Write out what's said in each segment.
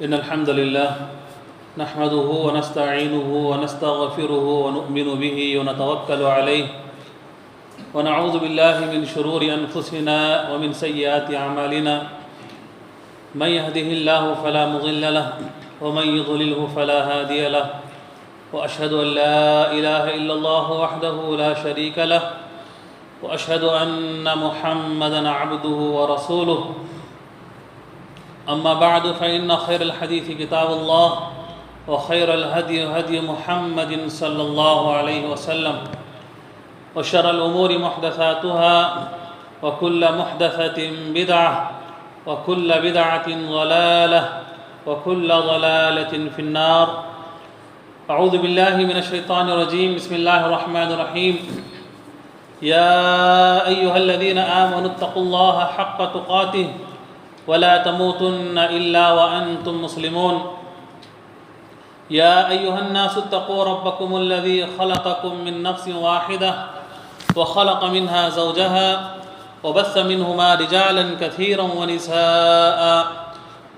إن الحمد لله نحمده ونستعينه ونستغفره ونؤمن به ونتوكل عليه ونعوذ بالله من شرور أنفسنا ومن سيئات أعمالنا من يهده الله فلا مضل له ومن يضلله فلا هادي له وأشهد أن لا إله إلا الله وحده لا شريك له وأشهد أن محمدًا عبده ورسوله أما بعد فإن خير الحديث كتاب الله وخير الهدي هدي محمد صلى الله عليه وسلم وشر الأمور محدثاتها وكل محدثة بدعة وكل بدعة ضلالة وكل ضلالة في النار. أعوذ بالله من الشيطان الرجيم. بسم الله الرحمن الرحيم. يا أيها الذين آمنوا اتقوا الله حق تقاته ولا تموتن إلا وأنتم مسلمون. يا أيها الناس اتقوا ربكم الذي خلقكم من نفس واحدة وخلق منها زوجها وبث منهما رجالا كثيرا ونساء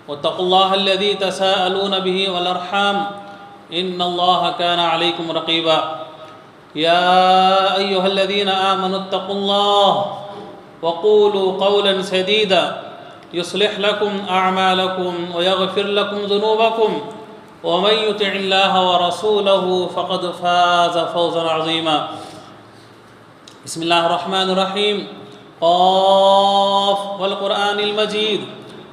واتقوا الله الذي تساءلون به والأرحام إن الله كان عليكم رقيبا. يا أيها الذين آمنوا اتقوا الله وقولوا قولا سديدا يصلح لكم أعمالكم ويغفر لكم ذنوبكم ومن يطع الله ورسوله فقد فاز فوزا عظيما. بسم الله الرحمن الرحيم. قاف والقرآن المجيد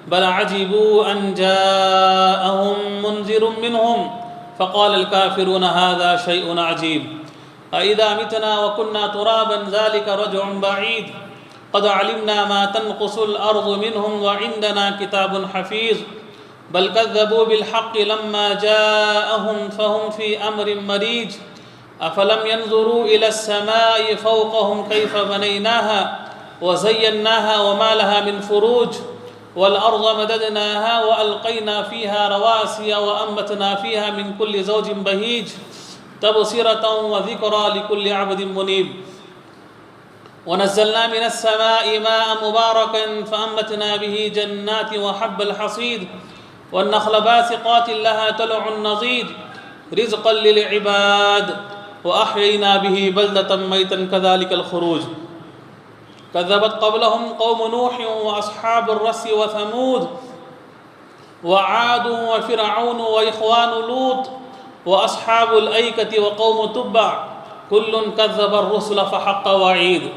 بل عجبوا أن جاءهم منذر منهم فقال الكافرون هذا شيء عجيب أإذا متنا وكنا ترابا ذلك رجع بعيد قد علمنا ما تنقص الأرض منهم وعندنا كتاب حفيظ بل كذبوا بالحق لما جاءهم فهم في أمر مريج أفلم ينظروا إلى السماء فوقهم كيف بنيناها وزيناها وما لها من فروج والأرض مددناها وألقينا فيها رواسي وأنبتنا فيها من كل زوج بهيج تبصرة وذكرى لكل عبد منيب ونزلنا من السماء ماء مباركا فأنبتنا به جنات وحب الحصيد والنخل باسقات لها طلع نضيد رزقا للعباد وأحيينا به بلدة ميتا كذلك الخروج كذبت قبلهم قوم نوح وأصحاب الرس وثمود وعاد وفرعون وإخوان لوط وأصحاب الأيكة وقوم تبع كل كذب الرسل فحق وعيد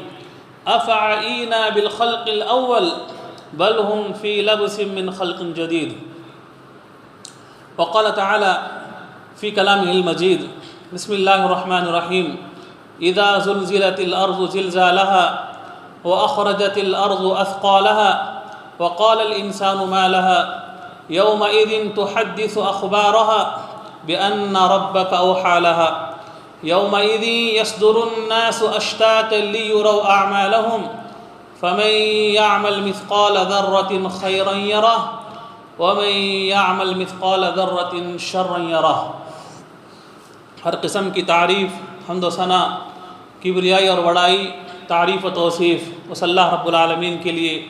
أفعينا بالخلق الأول بل هم في لبس من خلق جديد. وقال تعالى في كلامه المجيد بسم الله الرحمن الرحيم. إذا زلزلت الأرض زلزالها وأخرجت الأرض أثقالها وقال الإنسان ما لها يومئذ تحدث أخبارها بأن ربك أوحى لها يومئذ يصدر الناس أشتاتا ليروا أعمالهم فمن يعمل مثقال ذرة خيرا يره ومن يعمل مثقال ذرة شرا يره. ہر قسم کی تعریف حمد و ثنا کبریائی اور بڑائی تعریف و توصیف اس اللہ رب العالمین کے لیے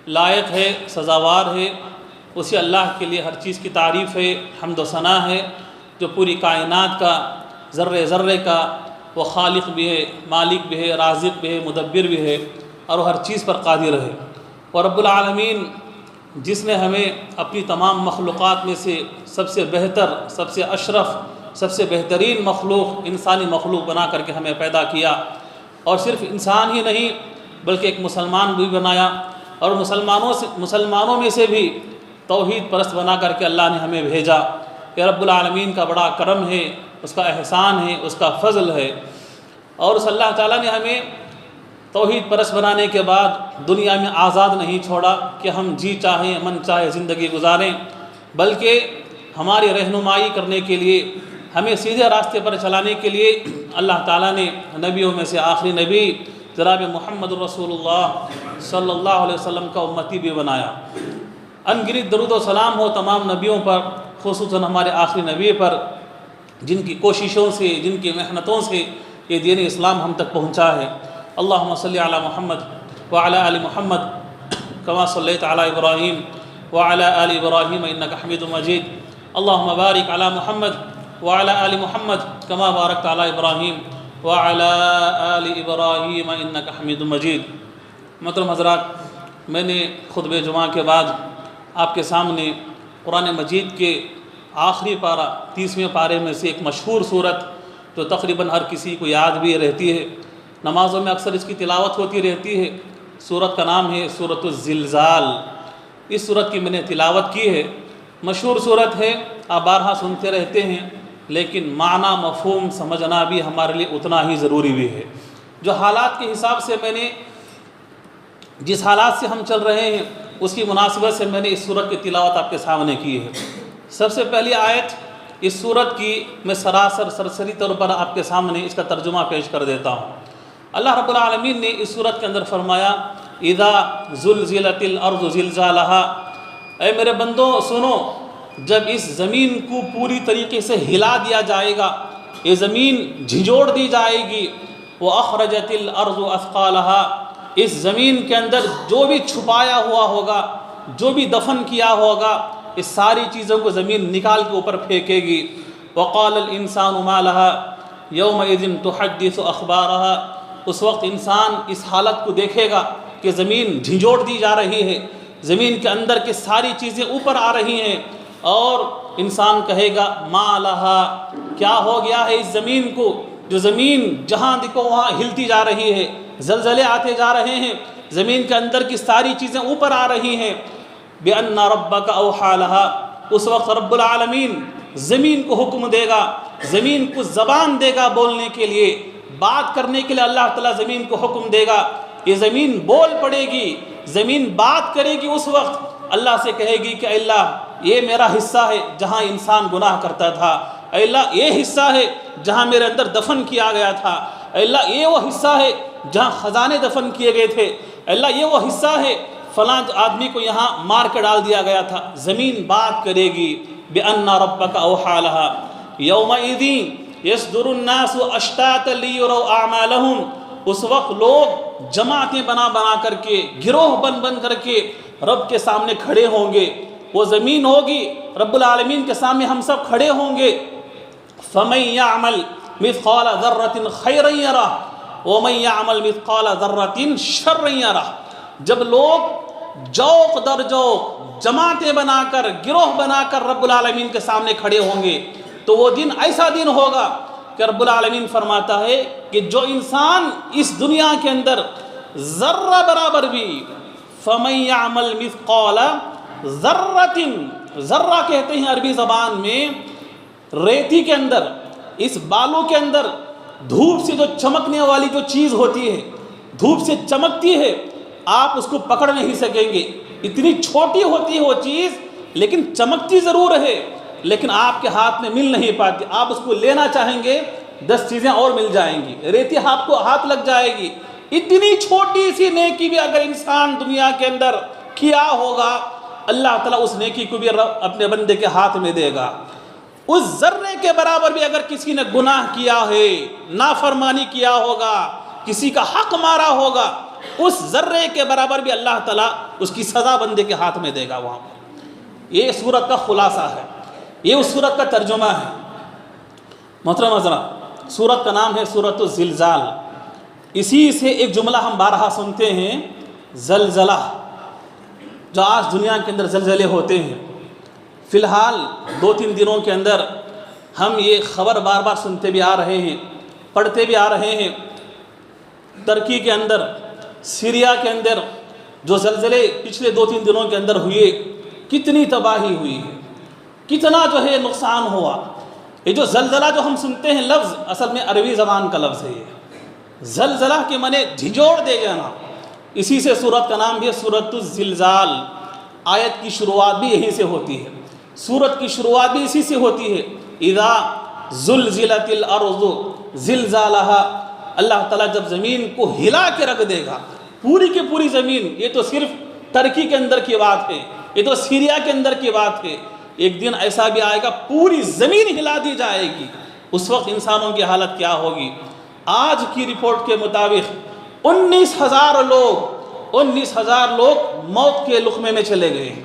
لائق ہے، سزاوار ہے. اسی اللہ کے لیے ہر چیز کی تعریف ہے، حمد و ثنا ہے، جو پوری کائنات کا ذرے ذرے کا وہ خالق بھی ہے، مالک بھی ہے، رازق بھی ہے، مدبر بھی ہے اور وہ ہر چیز پر قادر ہے. اور رب العالمین جس نے ہمیں اپنی تمام مخلوقات میں سے سب سے بہتر، سب سے اشرف، سب سے بہترین مخلوق، انسانی مخلوق بنا کر کے ہمیں پیدا کیا، اور صرف انسان ہی نہیں بلکہ ایک مسلمان بھی بنایا، اور مسلمانوں میں سے بھی توحید پرست بنا کر کے اللہ نے ہمیں بھیجا. یہ رب العالمین کا بڑا کرم ہے، اس کا احسان ہے، اس کا فضل ہے. اور اس اللہ تعالیٰ نے ہمیں توحید پرست بنانے کے بعد دنیا میں آزاد نہیں چھوڑا کہ ہم جی چاہیں من چاہے زندگی گزاریں، بلکہ ہماری رہنمائی کرنے کے لیے، ہمیں سیدھے راستے پر چلانے کے لیے اللہ تعالیٰ نے نبیوں میں سے آخری نبی جناب محمد رسول اللہ صلی اللہ علیہ وسلم کا امتی بھی بنایا. ان گنت درود و سلام ہو تمام نبیوں پر، خصوصاً ہمارے آخری نبی پر، جن کی کوششوں سے، جن کی محنتوں سے یہ دین اسلام ہم تک پہنچا ہے. اللہم صلی علی محمد وعلی آل محمد کما صلیت علی ابراہیم وعلى آل إبراهيم إنك حميد مجيد اللهم بارك على محمد وعلى آل محمد كما باركت على إبراهيم وعلى آل إبراهيم إنك حميد مجيد۔ محترم حضرات، میں نے خطبہ جمعہ کے بعد آپ کے سامنے قرآن مجید کے آخری پارہ 30ویں پارے میں سے ایک مشہور صورت جو تقریباً ہر کسی کو یاد بھی رہتی ہے، نمازوں میں اکثر اس کی تلاوت ہوتی رہتی ہے، صورت کا نام ہے سورۃ الزلزال۔ اس صورت کی میں نے تلاوت کی ہے، مشہور صورت ہے، آپ بارہا سنتے رہتے ہیں، لیکن معنی مفہوم سمجھنا بھی ہمارے لیے اتنا ہی ضروری بھی ہے۔ جو حالات کے حساب سے میں نے جس حالات سے ہم چل رہے ہیں اس کی مناسبت سے میں نے اس صورت کی تلاوت آپ کے سامنے کی ہے۔ سب سے پہلی آیت اس صورت کی میں سرسری طور پر آپ کے سامنے اس کا ترجمہ پیش کر دیتا ہوں۔ اللہ رب العالمین نے اس صورت کے اندر فرمایا اذا زلزلت الارض زلزالہا، اے میرے بندوں سنو، جب اس زمین کو پوری طریقے سے ہلا دیا جائے گا، یہ زمین جھنجھوڑ دی جائے گی، وَأَخْرَجَتِ الْأَرْضُ أَثْقَالَهَا، اس زمین کے اندر جو بھی چھپایا ہوا ہوگا، جو بھی دفن کیا ہوگا، اس ساری چیزوں کو زمین نکال کے اوپر پھینکے گی۔ وَقَالَ الْإِنسَانُ مَا لَهَا يَوْمَئِذٍ تُحَدِّثُ أَخْبَارَهَا، اس وقت انسان اس حالت کو دیکھے گا کہ زمین جھنجھوڑ دی جا رہی ہے، زمین کے اندر کی ساری چیزیں اوپر آ رہی ہیں، اور انسان کہے گا ما لها، کیا ہو گیا ہے اس زمین کو، جو زمین جہاں دیکھو وہاں ہلتی جا رہی ہے، زلزلے آتے جا رہے ہیں، زمین کے اندر کی ساری چیزیں اوپر آ رہی ہیں۔ بِأَنَّ رَبَّكَ أَوْحَىٰ لَهَا، اس وقت رب العالمین زمین کو حکم دے گا، زمین کو زبان دے گا بولنے کے لیے، بات کرنے کے لیے اللہ تعالیٰ زمین کو حکم دے گا، یہ زمین بول پڑے گی، زمین بات کرے گی۔ اس وقت اللہ سے کہے گی کہ اے اللہ یہ میرا حصہ ہے جہاں انسان گناہ کرتا تھا، اے اللہ یہ حصہ ہے جہاں میرے اندر دفن کیا گیا تھا، اے اللہ یہ وہ حصہ ہے جہاں خزانے دفن کیے گئے تھے، اے اللہ یہ وہ حصہ ہے فلاں آدمی کو یہاں مار کے ڈال دیا گیا تھا۔ زمین بات کرے گی بِأَنَّ رَبَّكَ أَوْحَىٰ لَهَا يَوْمَئِذٍ يَصْدُرُ النَّاسُ أَشْتَاتًا لِيُرَوْا أَعْمَالَهُمْ، اس وقت لوگ جماعتیں بنا بنا کر کے، گروہ بن بن کر کے رب کے سامنے کھڑے ہوں گے۔ وہ زمین ہوگی، رب العالمین کے سامنے ہم سب کھڑے ہوں گے۔ فَمَن يَعْمَلْ مِثْقَالَ ذَرَّةٍ خَيْرًا يَرَهُ وَمَن يَعْمَلْ مِثْقَالَ ذَرَّةٍ شَرًّا يَرَهُ، جب لوگ جوق در جوق جماعتیں بنا کر، گروہ بنا کر رب العالمین کے سامنے کھڑے ہوں گے، تو وہ دن ایسا دن ہوگا کہ رب العالمین فرماتا ہے کہ جو انسان اس دنیا کے اندر ذرہ برابر بھی، فَمَن يَعْمَلْ مِثْقَالَ ذَرَّةٍ، ذرہ کہتے ہیں عربی زبان میں ریتی کے اندر، اس بالوں کے اندر دھوپ سے جو چمکنے والی جو چیز ہوتی ہے، دھوپ سے چمکتی ہے، آپ اس کو پکڑ نہیں سکیں گے، اتنی چھوٹی ہوتی ہے وہ چیز، لیکن چمکتی ضرور ہے، لیکن آپ کے ہاتھ میں مل نہیں پاتی۔ آپ اس کو لینا چاہیں گے 10 چیزیں اور مل جائیں گی، ریتی آپ کو ہاتھ لگ جائے گی۔ اتنی چھوٹی سی نیکی بھی اگر انسان دنیا کے اندر کیا ہوگا، اللہ تعالیٰ اس نیکی کو بھی اپنے بندے کے ہاتھ میں دے گا۔ اس ذرے کے برابر بھی اگر کسی نے گناہ کیا ہے، نافرمانی کیا ہوگا، کسی کا حق مارا ہوگا، اس ذرے کے برابر بھی اللہ تعالیٰ اس کی سزا بندے کے ہاتھ میں دے گا وہاں پر۔ یہ سورت کا خلاصہ ہے، یہ اس سورت کا ترجمہ ہے۔ محترم حضرات، سورت کا نام ہے سورۃ الزلزال۔ اسی سے ایک جملہ ہم بارہا سنتے ہیں، زلزلہ، جو آج دنیا کے اندر زلزلے ہوتے ہیں۔ فی الحال 2-3 دنوں کے اندر ہم یہ خبر بار بار سنتے بھی آ رہے ہیں، پڑھتے بھی آ رہے ہیں۔ ترکی کے اندر، سیریا کے اندر جو زلزلے پچھلے 2-3 دنوں کے اندر ہوئے، کتنی تباہی ہوئی ہے، کتنا جو ہے نقصان ہوا۔ یہ جو زلزلہ جو ہم سنتے ہیں لفظ، اصل میں عربی زبان کا لفظ ہے یہ۔ زلزلہ کے معنی جھنجھوڑ دے جانا، اسی سے سورت کا نام بھی ہے سورۃ الزلزال۔ آیت کی شروعات بھی یہیں سے ہوتی ہے، سورت کی شروعات بھی اسی سے ہوتی ہے، اذا زلزلت الارض زلزالہا۔ اللہ تعالیٰ جب زمین کو ہلا کے رکھ دے گا، پوری کی پوری زمین، یہ تو صرف ترکی کے اندر کی بات ہے، یہ تو سیریا کے اندر کی بات ہے، ایک دن ایسا بھی آئے گا پوری زمین ہلا دی جائے گی، اس وقت انسانوں کی حالت کیا ہوگی۔ آج کی رپورٹ کے مطابق 19,000 لوگ موت کے لقمے میں چلے گئے ہیں۔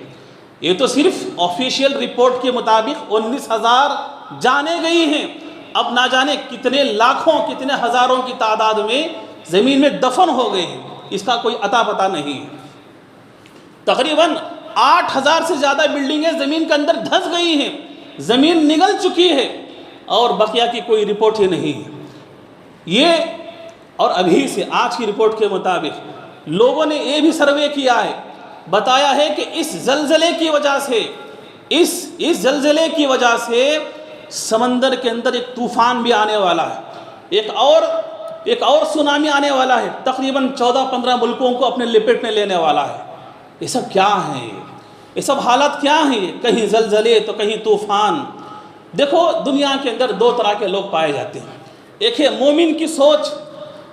یہ تو صرف آفیشیل رپورٹ کے مطابق 19,000 جانے گئی ہیں، اب نہ جانے کتنے لاکھوں کتنے ہزاروں کی تعداد میں زمین میں دفن ہو گئے ہیں، اس کا کوئی عطا پتہ نہیں ہے۔ تقریباً 8,000 سے زیادہ بلڈنگیں زمین کے اندر دھس گئی ہیں، زمین نگل چکی ہے اور بقیہ کی کوئی رپورٹ ہی نہیں ہے۔ یہ اور ابھی سے آج کی رپورٹ کے مطابق لوگوں نے یہ بھی سروے کیا ہے، بتایا ہے کہ اس زلزلے کی وجہ سے اس زلزلے کی وجہ سے سمندر کے اندر ایک طوفان بھی آنے والا ہے، ایک اور سونامی آنے والا ہے، تقریباً 14-15 ملکوں کو اپنے لپیٹ میں لینے والا ہے۔ یہ سب کیا ہیں؟ یہ سب حالات کیا ہیں؟ کہیں زلزلے تو کہیں طوفان۔ دیکھو دنیا کے اندر دو طرح کے لوگ پائے جاتے ہیں، ایک ہے مومن کی سوچ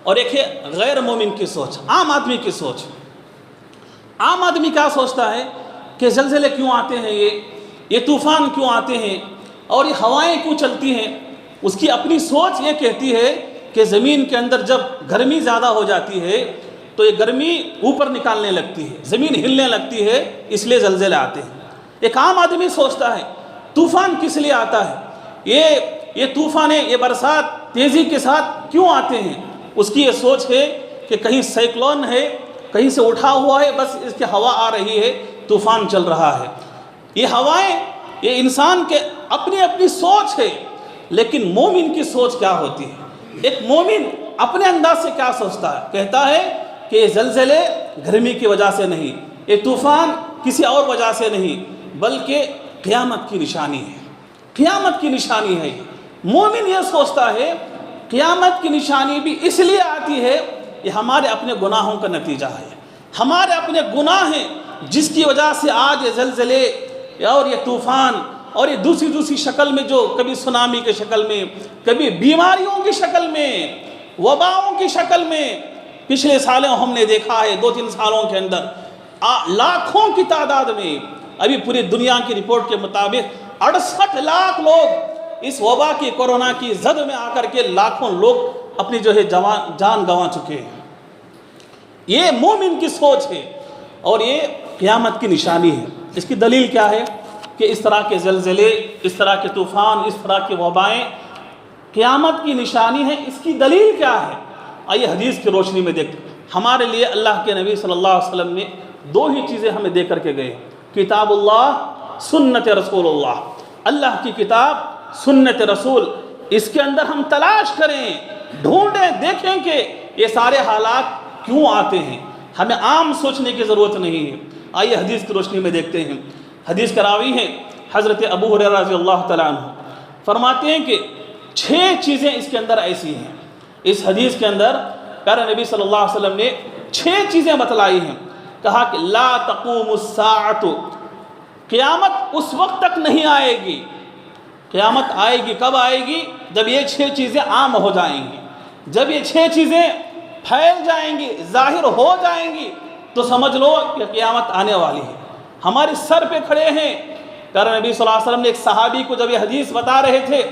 اور ایک ہے غیر مومن کی سوچ، عام آدمی کی سوچ۔ عام آدمی کیا سوچتا ہے کہ زلزلے کیوں آتے ہیں، یہ طوفان کیوں آتے ہیں اور یہ ہوائیں کیوں چلتی ہیں؟ اس کی اپنی سوچ یہ کہتی ہے کہ زمین کے اندر جب گرمی زیادہ ہو جاتی ہے تو یہ گرمی اوپر نکالنے لگتی ہے، زمین ہلنے لگتی ہے، اس لیے زلزلے آتے ہیں۔ ایک عام آدمی سوچتا ہے طوفان کس لیے آتا ہے، یہ طوفانیں، یہ برسات تیزی کے ساتھ کیوں آتے ہیں؟ اس کی یہ سوچ ہے کہ کہیں سائیکلون ہے، کہیں سے اٹھا ہوا ہے، بس اس کی ہوا آ رہی ہے، طوفان چل رہا ہے۔ یہ ہوائیں، یہ انسان کے اپنی سوچ ہے، لیکن مومن کی سوچ کیا ہوتی ہے؟ ایک مومن اپنے انداز سے کیا سوچتا ہے؟ کہتا ہے کہ یہ زلزلے گرمی کی وجہ سے نہیں، یہ طوفان کسی اور وجہ سے نہیں، بلکہ قیامت کی نشانی ہے، قیامت کی نشانی ہے۔ مومن یہ سوچتا ہے قیامت کی نشانی بھی اس لیے آتی ہے، یہ ہمارے اپنے گناہوں کا نتیجہ ہے، ہمارے اپنے گناہ ہیں جس کی وجہ سے آج یہ زلزلے اور یہ طوفان اور یہ دوسری شکل میں، جو کبھی سونامی کی شکل میں، کبھی بیماریوں کی شکل میں، وباؤں کی شکل میں، پچھلے سالوں ہم نے دیکھا ہے 2-3 سالوں کے اندر لاکھوں کی تعداد میں، ابھی پوری دنیا کی رپورٹ کے مطابق 68 لاکھ لوگ اس وبا کی، کورونا کی زد میں آ کر کے لاکھوں لوگ اپنی جو ہے جان گنوا چکے ہیں۔ یہ مومن کی سوچ ہے اور یہ قیامت کی نشانی ہے۔ اس کی دلیل کیا ہے کہ اس طرح کے زلزلے، اس طرح کے طوفان، اس طرح کے وبائیں قیامت کی نشانی ہے؟ اس کی دلیل کیا ہے؟ آئیے حدیث کی روشنی میں دیکھتے ہیں۔ ہمارے لیے اللہ کے نبی صلی اللہ علیہ وسلم نے 2 ہی چیزیں ہمیں دے کر کے گئے، کتاب اللہ، سنت رسول اللہ۔ اللہ کی کتاب، سنت رسول، اس کے اندر ہم تلاش کریں، ڈھونڈیں، دیکھیں کہ یہ سارے حالات کیوں آتے ہیں۔ ہمیں عام سوچنے کی ضرورت نہیں ہے۔ آئیے حدیث کی روشنی میں دیکھتے ہیں۔ حدیث کا راوی ہے حضرت ابو ہریرہ رضی اللہ تعالیٰ عنہ، فرماتے ہیں کہ 6 چیزیں اس کے اندر ایسی ہیں۔ اس حدیث کے اندر پیارے نبی صلی اللہ علیہ وسلم نے 6 چیزیں بتلائی ہیں۔ کہا کہ لا تقوم الساعۃ، قیامت اس وقت تک نہیں آئے گی۔ قیامت آئے گی، کب آئے گی؟ جب یہ 6 چیزیں عام ہو جائیں گی، جب یہ 6 چیزیں پھیل جائیں گی، ظاہر ہو جائیں گی، تو سمجھ لو کہ قیامت آنے والی ہے۔ ہمارے سر پہ کھڑے ہیں۔ پیارے نبی صلی اللہ علیہ وسلم نے ایک صحابی کو جب یہ حدیث بتا رہے تھے،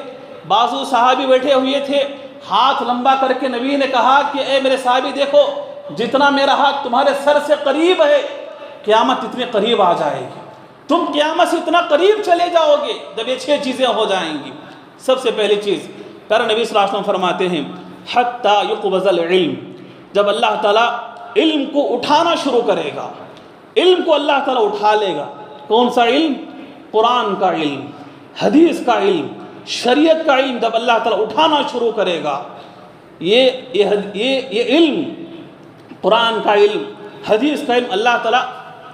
بازو صحابی بیٹھے ہوئے تھے، ہاتھ لمبا کر کے نبی نے کہا کہ اے میرے صحابی دیکھو، جتنا میرا ہاتھ تمہارے سر سے قریب ہے، قیامت اتنے قریب آ جائے گی، تم قیامت سے اتنا قریب چلے جاؤ گے جب یہ 6 چیزیں ہو جائیں گی۔ سب سے پہلی چیز پیارے نبی صلی اللہ علیہ وسلم فرماتے ہیں حتی یقبض العلم، جب اللہ تعالیٰ علم کو اٹھانا شروع کرے گا، علم کو اللہ تعالیٰ اٹھا لے گا۔ کون سا علم؟ قرآن کا علم، حدیث کا علم، شریعت کا علم جب اللہ تعالیٰ اٹھانا شروع کرے گا، یہ علم، قرآن کا علم، حدیث کا علم اللہ تعالیٰ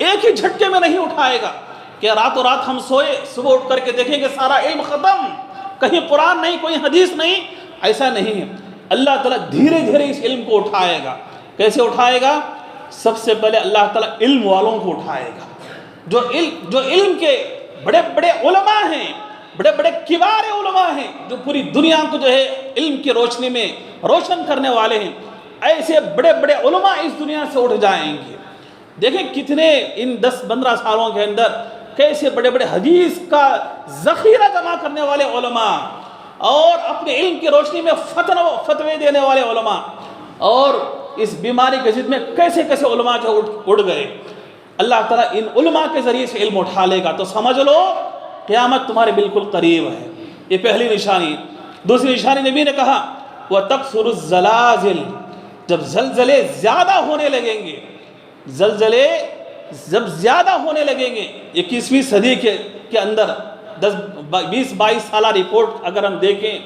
ایک ہی جھٹکے میں نہیں اٹھائے گا کہ راتوں رات ہم سوئے، صبح اٹھ کر کے دیکھیں کہ سارا علم ختم، کہیں قرآن نہیں، کوئی حدیث نہیں، ایسا نہیں ہے۔ اللہ تعالیٰ دھیرے دھیرے اس علم کو اٹھائے گا۔ کیسے اٹھائے گا؟ سب سے پہلے اللہ تعالیٰ علم والوں کو اٹھائے گا، جو علم کے بڑے بڑے علماء ہیں، بڑے بڑے کبار علماء ہیں، جو پوری دنیا کو جو ہے علم کی روشنی میں روشن کرنے والے ہیں، ایسے بڑے بڑے علماء اس دنیا سے اٹھ جائیں گے۔ دیکھیں کتنے ان 10-15 سالوں کے اندر کیسے بڑے بڑے حدیث کا ذخیرہ جمع کرنے والے علماء اور اپنے علم کی روشنی میں فتوے دینے والے علماء، اور اس بیماری کے ضد میں کیسے کیسے علماء جو اٹھ گئے۔ اللہ تعالیٰ ان علماء کے ذریعے سے علم اٹھا لے گا تو سمجھ لو قیامت تمہارے بالکل قریب ہے۔ یہ پہلی نشانی۔ دوسری نشانی نبی نے کہا وَتَكْثُرُ الزَّلَازِلُ، جب زلزلے زیادہ ہونے لگیں گے، زلزلے جب زیادہ ہونے لگیں گے، 21ویں صدی کے اندر 20-22 سالہ رپورٹ اگر ہم دیکھیں،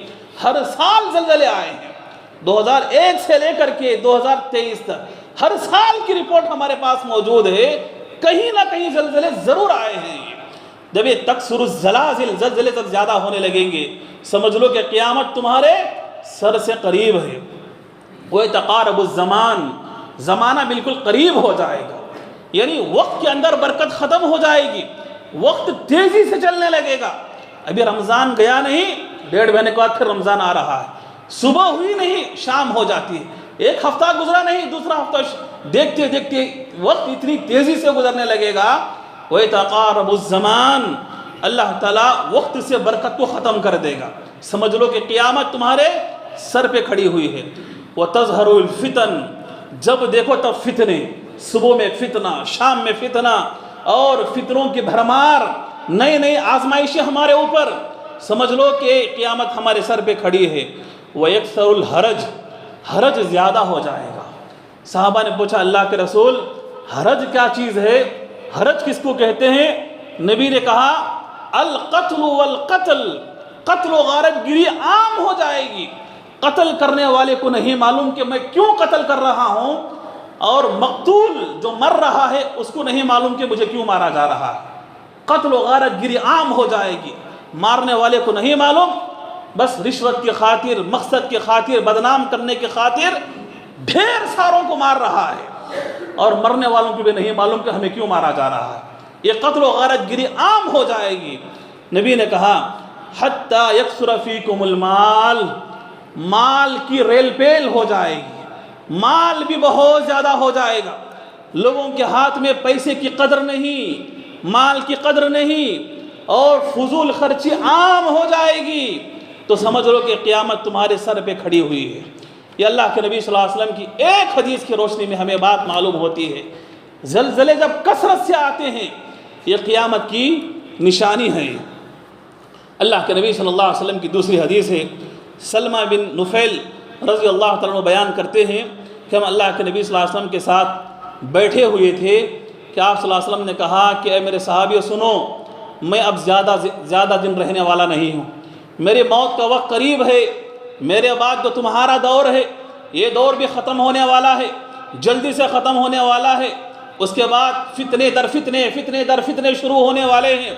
ہر سال زلزلے آئے ہیں، 2001 سے لے کر کے 2023 تک ہر سال کی رپورٹ ہمارے پاس موجود ہے، کہیں نہ کہیں زلزلے ضرور آئے ہیں۔ جب یہ تکثر الزلازل، زلزلے جب زیادہ ہونے لگیں گے، سمجھ لو کہ قیامت تمہارے سر سے قریب ہے۔ وَيَتَقَارَبُ الزَّمَانُ، زمانہ بالکل قریب ہو جائے گا، یعنی وقت کے اندر برکت ختم ہو جائے گی، وقت تیزی سے چلنے لگے گا۔ ابھی رمضان گیا نہیں، 1.5 مہینے کے بعد پھر رمضان آ رہا ہے، صبح ہوئی نہیں شام ہو جاتی ہے، ایک ہفتہ گزرا نہیں دوسرا ہفتہ، دیکھتے دیکھتے وقت اتنی تیزی سے گزرنے لگے گا۔ وَيَتَقَارَبُ الزَّمَانُ، اللہ تعالیٰ وقت سے برکت کو ختم کر دے گا، سمجھ لو کہ قیامت تمہارے سر پہ کھڑی ہوئی ہے۔ وَتَظْهَرُ الْفِتَنُ، جب دیکھو تب فتنے، صبح میں فتنہ، شام میں فتنہ، اور فتنوں کی بھرمار، نئی نئی آزمائشیں ہمارے اوپر، سمجھ لو کہ قیامت ہمارے سر پہ کھڑی ہے۔ وَيَكْثَرُ الْحَرَجُ، حرج زیادہ ہو جائے گا۔ صحابہ نے پوچھا اللہ کے رسول حرج کیا چیز ہے؟ حرج کس کو کہتے ہیں؟ نبی نے کہا القتل والقتل، قتل و غارت گری عام ہو جائے گی، قتل کرنے والے کو نہیں معلوم کہ میں کیوں قتل کر رہا ہوں، اور مقتول جو مر رہا ہے اس کو نہیں معلوم کہ مجھے کیوں مارا جا رہا ہے۔ قتل و غارت گری عام ہو جائے گی، مارنے والے کو نہیں معلوم، بس رشوت کی خاطر، مقصد کی خاطر، بدنام کرنے کی خاطر ڈھیر ساروں کو مار رہا ہے، اور مرنے والوں کو بھی نہیں معلوم کہ ہمیں کیوں مارا جا رہا ہے۔ یہ قتل و غارت گری عام ہو جائے گی۔ نبی نے کہا حتیٰ یکثر فیکم المال، مال کی ریل پیل ہو جائے گی، مال بھی بہت زیادہ ہو جائے گا، لوگوں کے ہاتھ میں پیسے کی قدر نہیں، مال کی قدر نہیں، اور فضول خرچی عام ہو جائے گی، تو سمجھ لو کہ قیامت تمہارے سر پہ کھڑی ہوئی ہے۔ یہ اللہ کے نبی صلی اللہ علیہ وسلم کی ایک حدیث کی روشنی میں ہمیں بات معلوم ہوتی ہے۔ زلزلے جب کثرت سے آتے ہیں یہ قیامت کی نشانی ہے۔ اللہ کے نبی صلی اللہ علیہ وسلم کی دوسری حدیث ہے، سلمہ بن نفیل رضی اللہ تعالیٰ عنہ بیان کرتے ہیں کہ ہم اللہ کے نبی صلی اللہ علیہ وسلم کے ساتھ بیٹھے ہوئے تھے کہ آپ صلی اللہ علیہ وسلم نے کہا کہ اے میرے صحابیوں سنو، میں اب زیادہ دن رہنے والا نہیں ہوں، میری موت کا وقت قریب ہے، میرے بعد جو تمہارا دور ہے یہ دور بھی ختم ہونے والا ہے، جلدی سے ختم ہونے والا ہے، اس کے بعد فتنے در فتنے، فتنے در فتنے شروع ہونے والے ہیں۔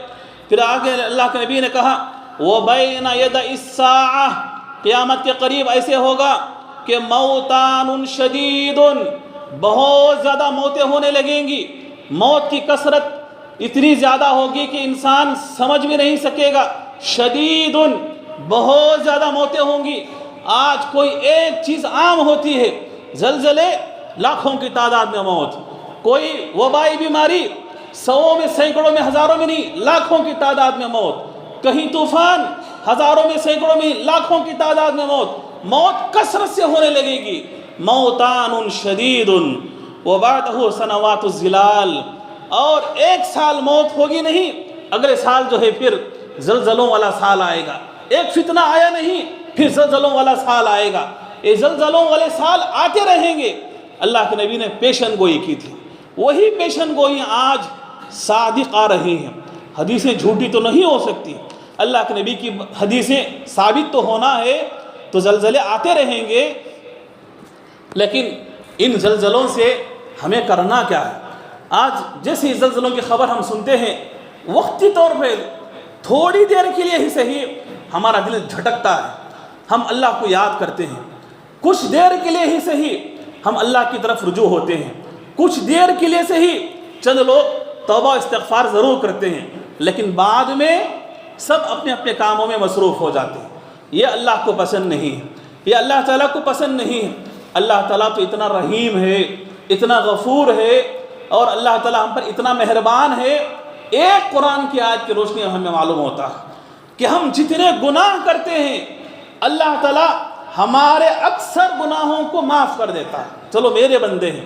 پھر آگے اللہ کے نبی نے کہا وَبَيْنَ يَدَ السَّاعَةِ، قیامت کے قریب ایسے ہوگا کہ موتان شدید، بہت زیادہ موتیں ہونے لگیں گی، موت کی کثرت اتنی زیادہ ہوگی کہ انسان سمجھ بھی نہیں سکے گا، شدید، بہت زیادہ موتیں ہوں گی۔ آج کوئی ایک چیز عام ہوتی ہے، زلزلے لاکھوں کی تعداد میں موت، کوئی وبائی بیماری سووں میں، سینکڑوں میں، ہزاروں میں نہیں، لاکھوں کی تعداد میں موت، کہیں طوفان ہزاروں میں، سینکڑوں میں، لاکھوں کی تعداد میں موت، موت کثرت سے ہونے لگے گی۔ موتان شدید وبعدہ سنوات الظلال، اور ایک سال موت ہوگی نہیں، اگلے سال جو ہے پھر زلزلوں والا سال آئے گا، ایک فتنہ آیا نہیں پھر زلزلوں والا سال آئے گا، یہ زلزلوں والے سال آتے رہیں گے۔ اللہ کے نبی نے پیشن گوئی کی تھی، وہی پیشن گوئی آج صادق آ رہی ہیں۔ حدیثیں جھوٹی تو نہیں ہو سکتی، اللہ کے نبی کی حدیثیں ثابت تو ہونا ہے، تو زلزلے آتے رہیں گے، لیکن ان زلزلوں سے ہمیں کرنا کیا ہے؟ آج جیسے زلزلوں کی خبر ہم سنتے ہیں، وقتی طور پہ تھوڑی دیر کے لیے ہی صحیح ہمارا دل جھٹکتا ہے، ہم اللہ کو یاد کرتے ہیں، کچھ دیر کے لیے ہی صحیح ہم اللہ کی طرف رجوع ہوتے ہیں، کچھ دیر کے لیے صحیح چند لوگ توبہ استغفار ضرور کرتے ہیں، لیکن بعد میں سب اپنے اپنے کاموں میں مصروف ہو جاتے ہیں۔ یہ اللہ کو پسند نہیں ہے، یہ اللہ تعالیٰ کو پسند نہیں ہے۔ اللہ تعالیٰ تو اتنا رحیم ہے، اتنا غفور ہے، اور اللہ تعالیٰ ہم پر اتنا مہربان ہے۔ ایک قرآن کی آیت کی روشنی میں ہمیں معلوم ہوتا ہے کہ ہم جتنے گناہ کرتے ہیں اللہ تعالیٰ ہمارے اکثر گناہوں کو معاف کر دیتا ہے۔ چلو میرے بندے ہیں،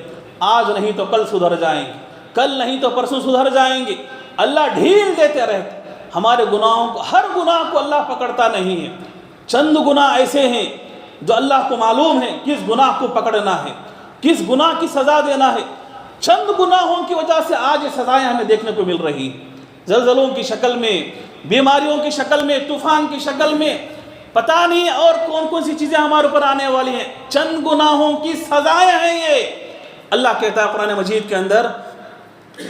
آج نہیں تو کل سدھر جائیں گے، کل نہیں تو پرسوں سدھر جائیں گے. اللہ ڈھیل دیتے رہتے. ہمارے گناہوں کو، ہر گناہ کو اللہ پکڑتا نہیں ہے. چند گناہ ایسے ہیں جو اللہ کو معلوم ہے کس گناہ کو پکڑنا ہے، کس گناہ کی سزا دینا ہے. چند گناہوں کی وجہ سے آج یہ سزائیں ہمیں دیکھنے کو مل رہی ہیں، زلزلوں کی شکل میں، بیماریوں کی شکل میں، طوفان کی شکل میں، پتہ نہیں اور کون کون سی چیزیں ہمارے اوپر آنے والی ہیں. چند گناہوں کی سزائیں ہیں یہ. اللہ کہتا ہے قرآن مجید کے اندر،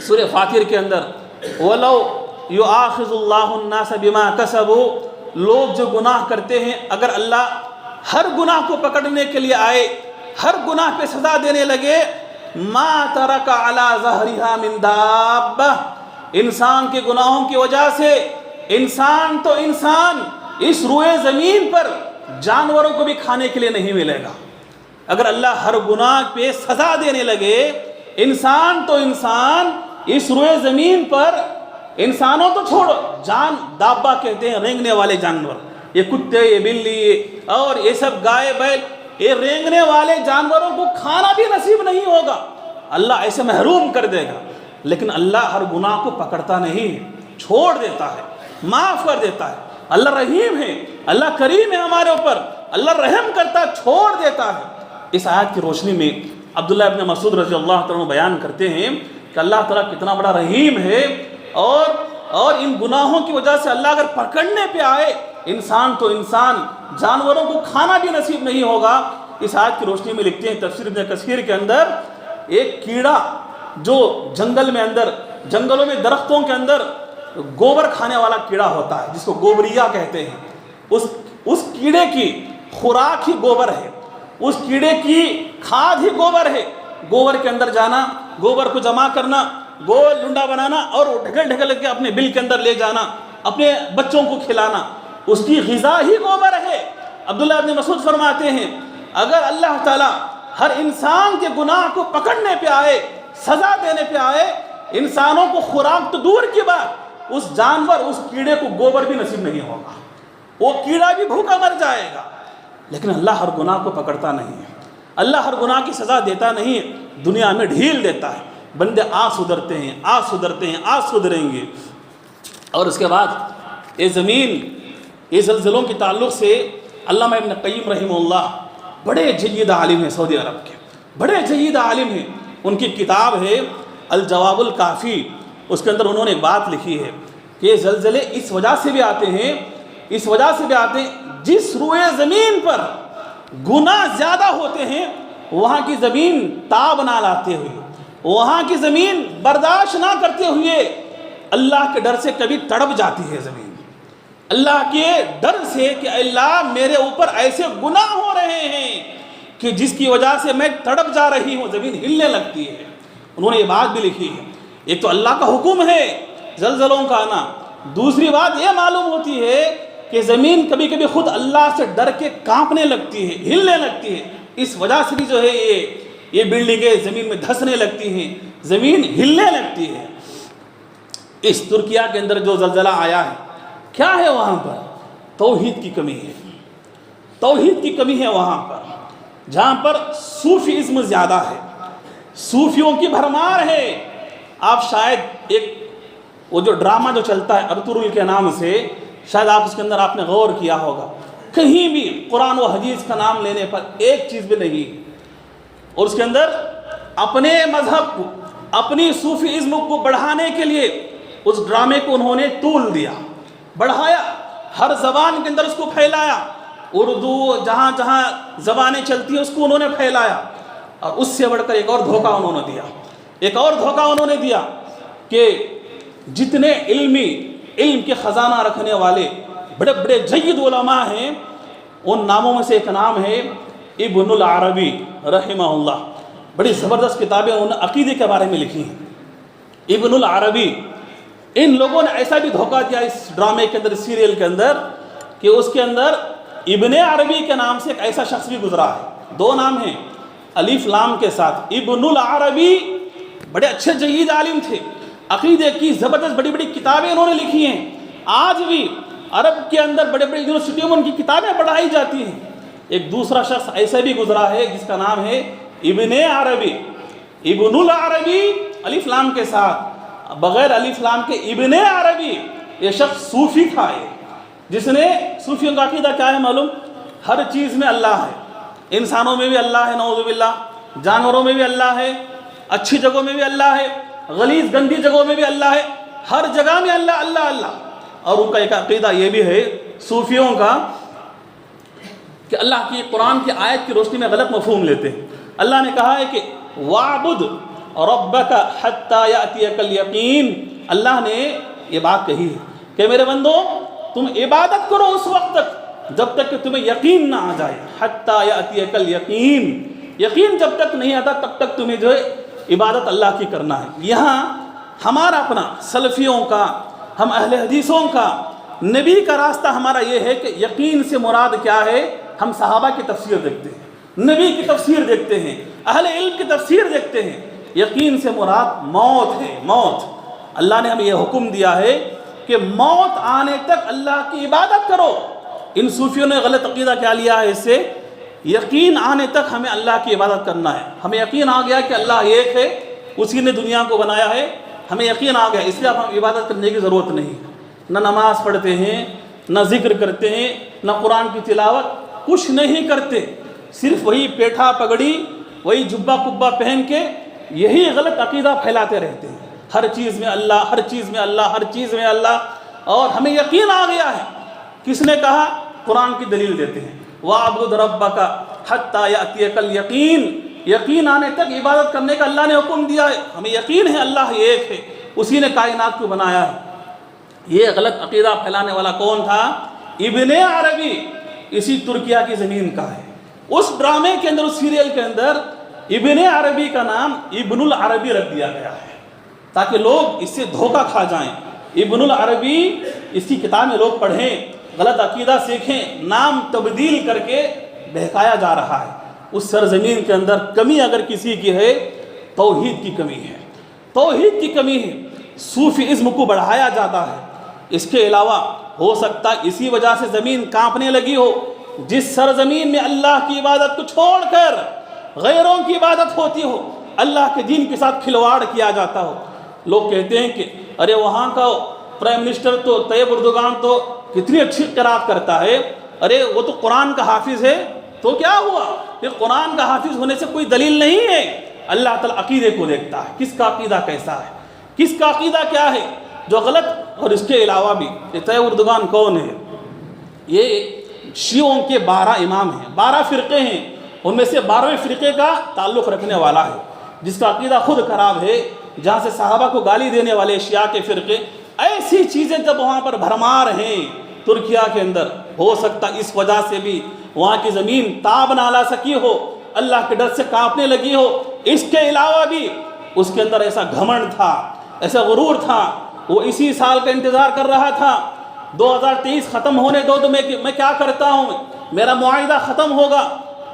سورہ فاطر کے اندر، وَلَوْ يُؤَاخِذُ اللَّهُ النَّاسَ بِمَا كَسَبُوا، لوگ جو گناہ کرتے ہیں اگر اللہ ہر گناہ کو پکڑنے کے لیے آئے، ہر گناہ پہ سزا دینے لگے، مَا تَرَكَ عَلَى ظَهْرِهَا مِن دَابَّةٍ، انسان کے گناہوں کی وجہ سے انسان تو انسان اس روئے زمین پر جانوروں کو بھی کھانے کے لیے نہیں ملے گا. اگر اللہ ہر گناہ پہ سزا دینے لگے، انسان تو انسان اس روئے زمین پر، انسانوں تو چھوڑو، جان دابا کہتے ہیں رینگنے والے جانور، یہ کتے، یہ بلی اور یہ سب گائے بیل، یہ رینگنے والے جانوروں کو کھانا بھی نصیب نہیں ہوگا. اللہ ایسے محروم کر دے گا. لیکن اللہ ہر گناہ کو پکڑتا نہیں، چھوڑ دیتا ہے، معاف کر دیتا ہے. اللہ رحیم ہے، اللہ کریم ہے ہمارے اوپر، اللہ رحم کرتا، چھوڑ دیتا ہے. اس آیت کی روشنی میں عبداللہ ابن مسعود رضی اللہ تعالیٰ بیان کرتے ہیں کہ اللہ تعالیٰ کتنا بڑا رحیم ہے، اور ان گناہوں کی وجہ سے اللہ اگر پکڑنے پہ آئے، انسان تو انسان، جانوروں کو کھانا بھی نصیب نہیں ہوگا. اس آیت کی روشنی میں لکھتے ہیں تفسیر ابن کثیر کے اندر، ایک کیڑا جو جنگل میں اندر، جنگلوں میں درختوں کے اندر گوبر کھانے والا کیڑا ہوتا ہے جس کو گوبریا کہتے ہیں، اس کیڑے کی خوراک ہی گوبر ہے، اس کیڑے کی کھاد ہی گوبر ہے. گوبر کے اندر جانا، گوبر کو جمع کرنا، گول لنڈا بنانا اور ڈھکل ڈھکل کے اپنے بل کے اندر لے جانا، اپنے بچوں کو کھلانا، اس کی غذا ہی گوبر ہے. عبداللہ ابن مسعود فرماتے ہیں اگر اللہ تعالیٰ ہر انسان کے گناہ کو پکڑنے پہ آئے، سزا دینے پہ آئے، انسانوں کو خوراک تو دور کی بات، اس جانور، اس کیڑے کو گوبر بھی نصیب نہیں ہوگا، وہ کیڑا بھی بھوکا مر جائے گا. لیکن اللہ ہر گناہ کو پکڑتا نہیں ہے، اللہ ہر گناہ کی سزا دیتا نہیں ہے، دنیا میں ڈھیل دیتا ہے. بندے آج سدھرتے ہیں، آج سدھرتے ہیں، آج سدھریں گے. اور اس کے بعد یہ زمین، یہ زلزلوں کے تعلق سے علامہ ابن قیم رحمہ اللہ بڑے جید عالم ہیں، سعودی عرب کے بڑے جید عالم ہیں. ان کی کتاب ہے الجواب الکافی، اس کے اندر انہوں نے ایک بات لکھی ہے کہ یہ زلزلے اس وجہ سے بھی آتے ہیں، اس وجہ سے بھی آتے ہیں جس روئے زمین پر گناہ زیادہ ہوتے ہیں وہاں کی زمین تاب نہ لاتے ہوئے، وہاں کی زمین برداشت نہ کرتے ہوئے اللہ کے ڈر سے کبھی تڑپ جاتی ہے زمین، اللہ کے ڈر سے کہ اللہ میرے اوپر ایسے گناہ ہو رہے ہیں کہ جس کی وجہ سے میں تڑپ جا رہی ہوں، زمین ہلنے لگتی ہے. انہوں نے یہ بات بھی لکھی ہے. ایک تو اللہ کا حکم ہے زلزلوں کا آنا، دوسری بات یہ معلوم ہوتی ہے کہ زمین کبھی کبھی خود اللہ سے ڈر کے کانپنے لگتی ہے، ہلنے لگتی ہے. اس وجہ سے بھی جو ہے یہ بلڈنگیں زمین میں دھسنے لگتی ہیں، زمین ہلنے لگتی ہے. اس ترکیہ کے اندر جو زلزلہ آیا ہے، کیا ہے وہاں پر؟ توحید کی کمی ہے، توحید کی کمی ہے وہاں پر، جہاں پر صوفیزم زیادہ ہے، صوفیوں کی بھرمار ہے. آپ شاید ایک وہ جو ڈرامہ جو چلتا ہے ارطغرل کے نام سے، شاید آپ اس کے اندر آپ نے غور کیا ہوگا، کہیں بھی قرآن و حدیث کا نام لینے پر ایک چیز بھی نہیں. اور اس کے اندر اپنے مذہب کو، اپنی صوفیزم کو بڑھانے کے لیے اس ڈرامے کو انہوں نے طول دیا، بڑھایا، ہر زبان کے اندر اس کو پھیلایا. اردو جہاں جہاں زبانیں چلتی ہیں اس کو انہوں نے پھیلایا. اور اس سے بڑھ کر ایک اور دھوکہ انہوں نے دیا، ایک اور دھوکہ انہوں نے دیا کہ جتنے علم کے خزانہ رکھنے والے بڑے بڑے جید علماء ہیں، ان ناموں میں سے ایک نام ہے ابن العربی رحمہ اللہ. بڑی زبردست کتابیں انہوں نے عقیدے کے بارے میں لکھی ہیں. ابن العربی، ان لوگوں نے ایسا بھی دھوکہ دیا اس ڈرامے کے اندر، سیریل کے اندر، کہ اس کے اندر ابن عربی کے نام سے ایک ایسا شخص بھی گزرا ہے. دو نام ہیں الف لام کے ساتھ. ابن العربی بڑے اچھے جید عالم تھے، عقیدے کی زبردست بڑی بڑی کتابیں انہوں نے لکھی ہیں. آج بھی عرب کے اندر بڑے بڑے یونیورسٹیوں میں ان کی کتابیں پڑھائی جاتی ہیں. ایک دوسرا شخص ایسا بھی گزرا ہے جس کا نام ہے ابن عربی. ابن العربی الف لام کے ساتھ، بغیر الف لام کے ابن عربی، یہ شخص صوفی تھا، جس نے صوفیوں کا عقیدہ کیا ہے معلوم؟ ہر چیز میں اللہ ہے، انسانوں میں بھی اللہ ہے نعوذ باللہ، جانوروں میں بھی اللہ ہے، اچھی جگہوں میں بھی اللہ ہے، غلیظ گندی جگہوں میں بھی اللہ ہے، ہر جگہ میں اللہ اللہ اللہ۔ اور ان کا ایک عقیدہ یہ بھی ہے صوفیوں کا کہ اللہ کی قرآن کی آیت کی روشنی میں غلط مفہوم لیتے ہیں۔ اللہ نے کہا ہے کہ وَاعْبُدْ رَبَّكَ حَتَّى يَأْتِيَكَ الْيَقِينُ، اللہ نے یہ بات کہی ہے کہ میرے بندو تم عبادت کرو اس وقت تک جب تک کہ تمہیں یقین نہ آ جائے، حَتَّى يَأْتِيَكَ الْيَقِينُ، یقین جب تک نہیں آتا تب تک تمہیں جو ہے عبادت اللہ کی کرنا ہے۔ یہاں ہمارا اپنا سلفیوں کا، ہم اہل حدیثوں کا، نبی کا راستہ ہمارا یہ ہے کہ یقین سے مراد کیا ہے؟ ہم صحابہ کی تفسیر دیکھتے ہیں، نبی کی تفسیر دیکھتے ہیں، اہل علم کی تفسیر دیکھتے ہیں۔ یقین سے مراد موت ہے، موت۔ اللہ نے ہمیں یہ حکم دیا ہے کہ موت آنے تک اللہ کی عبادت کرو۔ ان صوفیوں نے غلط عقیدہ کیا لیا ہے اس سے؟ یقین آنے تک ہمیں اللہ کی عبادت کرنا ہے۔ ہمیں یقین آ گیا کہ اللہ ایک ہے، اسی نے دنیا کو بنایا ہے، ہمیں یقین آ گیا، اس لیے اب ہم عبادت کرنے کی ضرورت نہیں، نہ نماز پڑھتے ہیں، نہ ذکر کرتے ہیں، نہ قرآن کی تلاوت، کچھ نہیں کرتے، صرف وہی پیٹھا پگڑی، وہی جبہ کبہ پہن کے یہی غلط عقیدہ پھیلاتے رہتے ہیں، ہر چیز میں اللہ، ہر چیز میں اللہ، ہر چیز میں اللہ۔ اور ہمیں یقین آ گیا ہے، کس نے کہا؟ قرآن کی دلیل دیتے ہیں، وَاعْبُدْ رَبَّكَ حَتَّى يَأْتِيَكَ الْيَقِينُ، یقین آنے تک عبادت کرنے کا اللہ نے حکم دیا ہے۔ ہمیں یقین ہے اللہ ایک ہے، اسی نے کائنات کو بنایا ہے۔ یہ غلط عقیدہ پھیلانے والا کون تھا؟ ابن عربی، اسی ترکیہ کی زمین کا ہے۔ اس ڈرامے کے اندر، اس سیریل کے اندر ابن عربی کا نام ابن العربی رکھ دیا گیا ہے تاکہ لوگ اس سے دھوکہ کھا جائیں۔ ابن العربی، اس کی کتابیں لوگ پڑھیں، غلط عقیدہ سیکھیں، نام تبدیل کر کے بہکایا جا رہا ہے۔ اس سرزمین کے اندر کمی اگر کسی کی ہے، توحید کی کمی ہے، توحید کی کمی ہے، صوفیزم کو بڑھایا جاتا ہے۔ اس کے علاوہ ہو سکتا ہے اسی وجہ سے زمین کانپنے لگی ہو، جس سرزمین میں اللہ کی عبادت کو چھوڑ کر غیروں کی عبادت ہوتی ہو، اللہ کے دین کے ساتھ کھلواڑ کیا جاتا ہو۔ لوگ کہتے ہیں کہ ارے وہاں کا پرائم منسٹر تو طیب اردگان تو کتنی اچھی قرات کرتا ہے، ارے وہ تو قرآن کا حافظ ہے، تو کیا ہوا؟ کہ قرآن کا حافظ ہونے سے کوئی دلیل نہیں ہے۔ اللہ تعالیٰ عقیدے کو دیکھتا ہے، کس کا عقیدہ کیسا ہے، کس کا عقیدہ کیا ہے جو غلط۔ اور اس کے علاوہ بھی یہ طیب اردگان کون ہے؟ یہ شیعوں کے 12 امام ہیں، 12 فرقے ہیں، ان میں سے 12ویں فرقے کا تعلق رکھنے والا ہے، جس کا عقیدہ خود خراب ہے، جہاں سے صحابہ کو گالی دینے والے شیعہ کے فرقے۔ ایسی چیزیں جب وہاں پر بھرمار ہیں ترکیہ کے اندر، ہو سکتا اس وجہ سے بھی وہاں کی زمین تاب نہ لا سکی ہو، اللہ کے ڈر سے کانپنے لگی ہو۔ اس کے علاوہ بھی اس کے اندر ایسا گھمنڈ تھا، ایسا غرور تھا، وہ اسی سال کا انتظار کر رہا تھا 2023 ختم ہونے دو تو میں کیا کرتا ہوں، میرا معاہدہ ختم ہوگا۔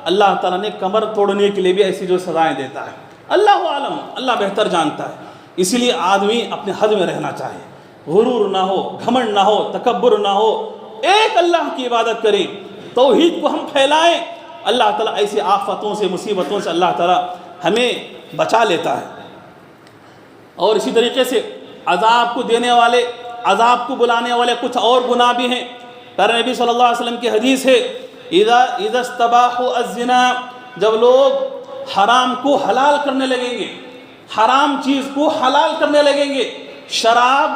اللہ تعالیٰ نے کمر توڑنے کے لیے بھی ایسی جو سزائیں دیتا ہے، اللہ عالم، اللہ بہتر جانتا ہے۔ اسی لیے آدمی اپنے حد میں رہنا چاہے، غرور نہ ہو، گھمنڈ نہ ہو، تکبر نہ ہو، ایک اللہ کی عبادت کریں، توحید کو ہم پھیلائیں۔ اللہ تعالیٰ ایسی آفتوں سے، مصیبتوں سے اللہ تعالیٰ ہمیں بچا لیتا ہے۔ اور اسی طریقے سے عذاب کو دینے والے، عذاب کو بلانے والے کچھ اور گناہ بھی ہیں۔ پیارے نبی صلی اللہ علیہ وسلم کی حدیث ہے، اذا استباحوا الزنا، جب لوگ حرام کو حلال کرنے لگیں گے، حرام چیز کو حلال کرنے لگیں گے، شراب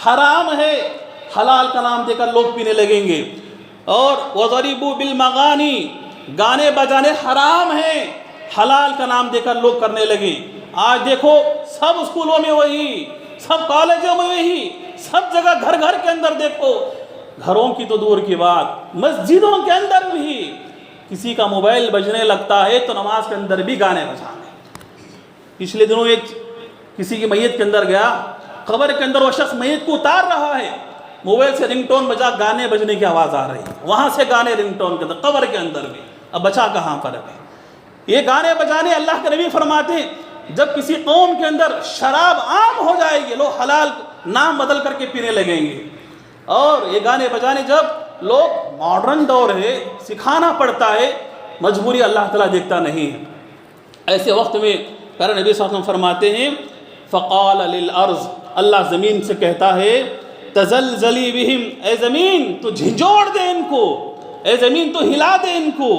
حرام ہے، حلال کا نام دے کر لوگ پینے لگیں گے، اور وَضَرِبُوا بِالْمَغَانِي، گانے بجانے حرام ہیں، حلال کا نام دے کر لوگ کرنے لگیں۔ آج دیکھو سب اسکولوں میں وہی، سب کالجوں میں وہی، سب جگہ گھر گھر کے اندر دیکھو، گھروں کی تو دور کی بات، مسجدوں کے اندر بھی کسی کا موبائل بجنے لگتا ہے تو نماز کے اندر بھی گانے بجانے۔ پچھلے دنوں ایک کسی کی میت کے اندر گیا، قبر کے اندر وہ شخص میت کو اتار رہا ہے، موبائل سے رنگ ٹون بجا، گانے بجنے کی آواز آ رہی ہے، وہاں سے گانے رنگ ٹون کے اندر، قبر کے اندر بھی۔ اب بچا کہاں پر ہے یہ گانے بجانے؟ اللہ کے نبی فرماتے ہیں جب کسی قوم کے اندر شراب عام ہو جائے گی، لوگ حلال نام بدل کر کے پینے لگیں گے، اور یہ گانے بجانے جب لوگ، ماڈرن دور ہے، سکھانا پڑتا ہے، مجبوری اللہ تعالیٰ دیکھتا نہیں ہے۔ ایسے وقت میں پیارے نبی صلی اللہ علیہ وسلم فرماتے ہیں فقال للارض، اللہ زمین سے کہتا ہے تزلزلی بہم، اے زمین تو جھنجھوڑ دے ان کو، اے زمین تو ہلا دے ان کو،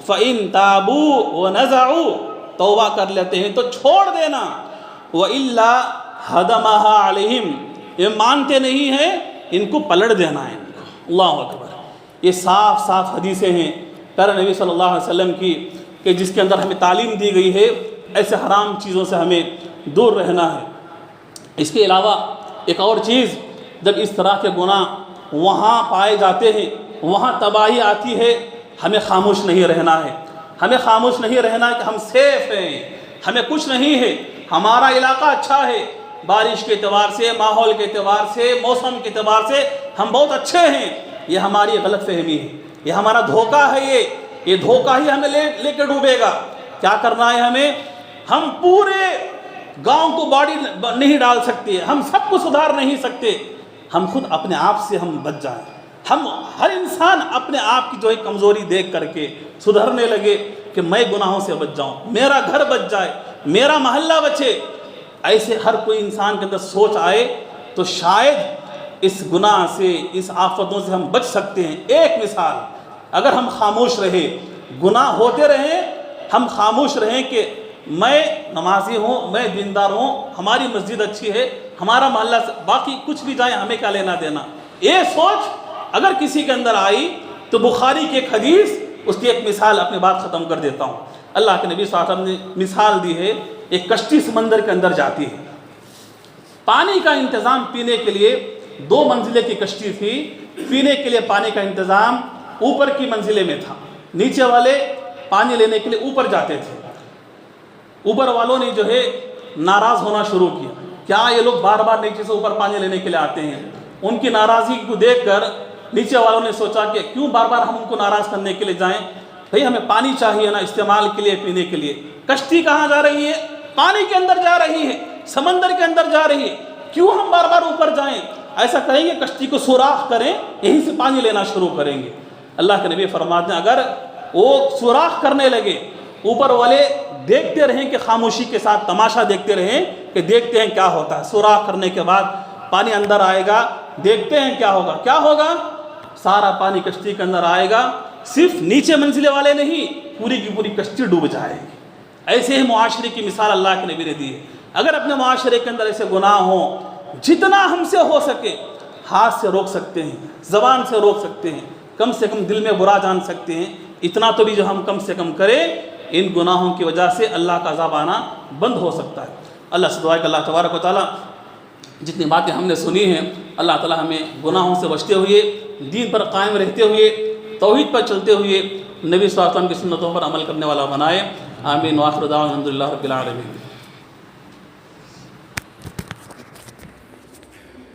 فَإِن تَابُوا وَنَزَعُوا، توبہ کر لیتے ہیں تو چھوڑ دینا، وَإِلَّا هَدَمَهَا عَلَيْهِمْ، یہ مانتے نہیں ہیں ان کو پلٹ دینا ہے ان کو۔ اللہ اکبر، یہ صاف صاف حدیثیں ہیں پیارے نبی صلی اللہ علیہ وسلم کی، کہ جس کے اندر ہمیں تعلیم دی گئی ہے ایسے حرام چیزوں سے ہمیں دور رہنا ہے۔ اس کے علاوہ ایک اور چیز، جب اس طرح کے گناہ وہاں پائے جاتے ہیں، وہاں تباہی آتی ہے، ہمیں خاموش نہیں رہنا ہے، ہمیں خاموش نہیں رہنا کہ ہم سیف ہیں، ہمیں کچھ نہیں ہے، ہمارا علاقہ اچھا ہے، بارش کے اعتبار سے، ماحول کے اعتبار سے، موسم کے اعتبار سے ہم بہت اچھے ہیں۔ یہ ہماری غلط فہمی ہے، یہ ہمارا دھوکہ ہے، یہ دھوکہ ہی ہمیں لے کے ڈوبے گا۔ کیا کرنا ہے ہمیں؟ ہم پورے گاؤں کو باڑی نہیں ڈال سکتے، ہم سب کو سدھار نہیں سکتے، ہم خود اپنے آپ سے ہم بچ جائیں، ہم ہر انسان اپنے آپ کی جو ہے کمزوری دیکھ کر کے سدھرنے لگے کہ میں گناہوں سے بچ جاؤں، میرا گھر بچ جائے، میرا محلہ بچے۔ ایسے ہر کوئی انسان کے اندر سوچ آئے تو شاید اس گناہ سے، اس آفتوں سے ہم بچ سکتے ہیں۔ ایک مثال، اگر ہم خاموش رہے، گناہ ہوتے رہیں، ہم خاموش رہیں کہ میں نمازی ہوں، میں دیندار ہوں، ہماری مسجد اچھی ہے، ہمارا محلہ، باقی کچھ بھی جائے ہمیں کیا لینا دینا، یہ سوچ اگر کسی کے اندر آئی تو بخاری کی ایک حدیث، اس کی ایک مثال اپنی بات ختم کر دیتا ہوں۔ اللہ کے نبی صلی اللہ علیہ وسلم نے مثال دی ہے، ایک کشتی سمندر کے اندر جاتی ہے، پانی کا انتظام پینے کے لیے 2 منزلے کی کشتی تھی، پینے کے لیے پانی کا انتظام اوپر کی منزلے میں تھا، نیچے والے پانی لینے کے لیے اوپر جاتے تھے۔ اوپر والوں نے جو ہے ناراض ہونا شروع کیا، کیا یہ لوگ بار بار نیچے سے اوپر پانی لینے کے لیے آتے ہیں؟ ان کی ناراضگی کو دیکھ کر نیچے والوں نے سوچا کہ کیوں بار بار ہم ان کو ناراض کرنے کے لیے جائیں، بھئی ہمیں پانی چاہیے نا استعمال کے لیے، پینے کے لیے۔ کشتی کہاں جا رہی ہے؟ پانی کے اندر جا رہی ہے، سمندر کے اندر جا رہی ہے، کیوں ہم بار بار اوپر جائیں؟ ایسا کریں گے کشتی کو سوراخ کریں، یہیں سے پانی لینا شروع کریں گے۔ اللہ کے نبی فرماتے ہیں اگر وہ سوراخ کرنے لگے، اوپر والے دیکھتے رہیں کہ خاموشی کے ساتھ تماشا دیکھتے رہیں کہ دیکھتے ہیں کیا ہوتا ہے۔ سوراخ کرنے کے بعد پانی اندر آئے گا، دیکھتے ہیں کیا ہوگا۔ کیا ہوگا؟ سارا پانی کشتی کے اندر آئے گا، صرف نیچے منزلے والے نہیں، پوری کی پوری کشتی ڈوب جائے گی۔ ایسے ہی معاشرے کی مثال اللہ کے نبی نے دی ہے۔ اگر اپنے معاشرے کے اندر ایسے گناہ ہوں، جتنا ہم سے ہو سکے ہاتھ سے روک سکتے ہیں، زبان سے روک سکتے ہیں، کم سے کم دل میں برا جان سکتے ہیں، اتنا تو بھی جو ہم کم سے کم کریں، ان گناہوں کی وجہ سے اللہ کا عذاب آنا بند ہو سکتا ہے۔ اللہ سے دعا ہے کہ اللہ تبارک و تعالیٰ جتنی باتیں ہم نے سنی ہیں، اللہ تعالیٰ ہمیں گناہوں سے بچتے ہوئے، دین پر قائم رہتے ہوئے، توحید پر چلتے ہوئے، نبی صلی اللہ علیہ وسلم کی سنتوں پر عمل کرنے والا بنائے۔ آمین۔ وآخر دعوانا الحمدللہ رب العالمین۔